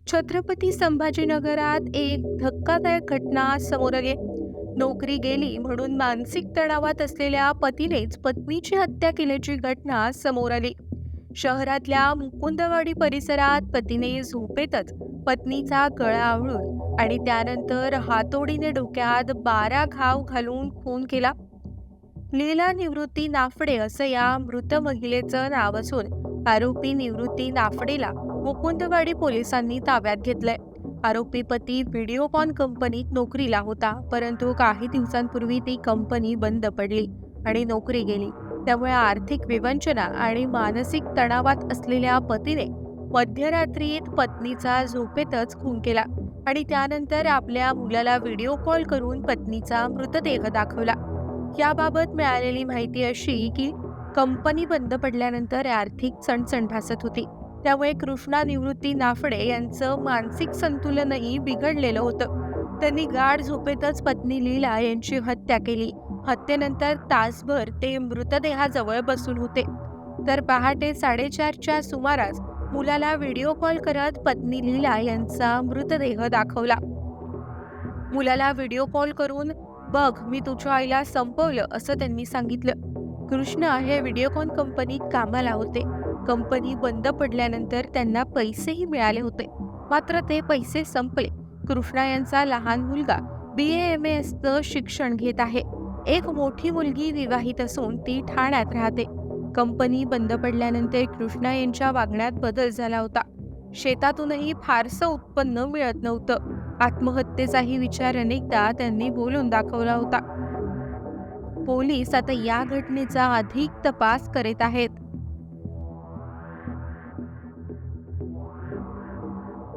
छत्रपती संभाजीनगरात एक धक्कादायक घटना समोर आली. नोकरी गेली म्हणून मानसिक तणावात असलेल्या पतीनेच पत्नीची हत्या केल्याची घटना समोर आली. शहरातल्या मुकुंदवाडी परिसरात पतीने झोपेतच पत्नीचा गळा आवळून आणि त्यानंतर हातोडीने डोक्यात 12 घाव घालून खून केला. लीला निवृत्ती नाफडे असं या मृत महिलेचं नाव असून आरोपी निवृत्ती नाफडेला मुकुंदवाडी पोलिसांनी ताब्यात घेतलंय. आरोपी पती व्हिडिओकॉन कंपनीत नोकरीला होता, परंतु काही दिवसांपूर्वी ती कंपनी बंद पडली आणि नोकरी गेली. त्यामुळे आर्थिक विवंचना आणि मानसिक तणावात असलेल्या पतीने मध्यरात्रीत पत्नीचा झोपेतच खून केला आणि त्यानंतर आपल्या मुलाला व्हिडिओ कॉल करून पत्नीचा मृतदेह दाखवला. याबाबत मिळालेली माहिती अशी की कंपनी बंद पडल्यानंतर आर्थिक चणचण भासत होती. त्यामुळे कृष्णा निवृत्ती नाफडे यांचं मानसिक संतुलनही बिघडलेलं होतं. त्यांनी गाढ झोपेतच पत्नी लीला यांची हत्या केली. हत्येनंतर तासभर ते मृतदेहाजवळ बसून होते. तर पहाटे 4:30च्या सुमारास मुलाला व्हिडिओ कॉल करत पत्नी लीला यांचा मृतदेह दाखवला. मुलाला व्हिडिओ कॉल करून "बघ, मी तुझ्या आईला संपवलं" असं त्यांनी सांगितलं. कृष्णा हे व्हिडिओकॉन कंपनीत कामाला होते. कंपनी बंद पडल्यानंतर त्यांना पैसेही मिळाले होते, मात्र ते पैसे संपले. कृष्णा यांचा लहान मुलगा BA-MS शिक्षण घेत आहे. एक मोठी मुलगी विवाहित असून ती ठाण्यात राहते. कंपनी बंद पडल्यानंतर कृष्णा यांच्या वागण्यात बदल झाला होता. शेतातूनही फारसं उत्पन्न मिळत नव्हतं. आत्महत्येचाही विचार अनेकदा त्यांनी बोलून दाखवला होता. पोलीस आता या घटनेचा अधिक तपास करीत आहेत.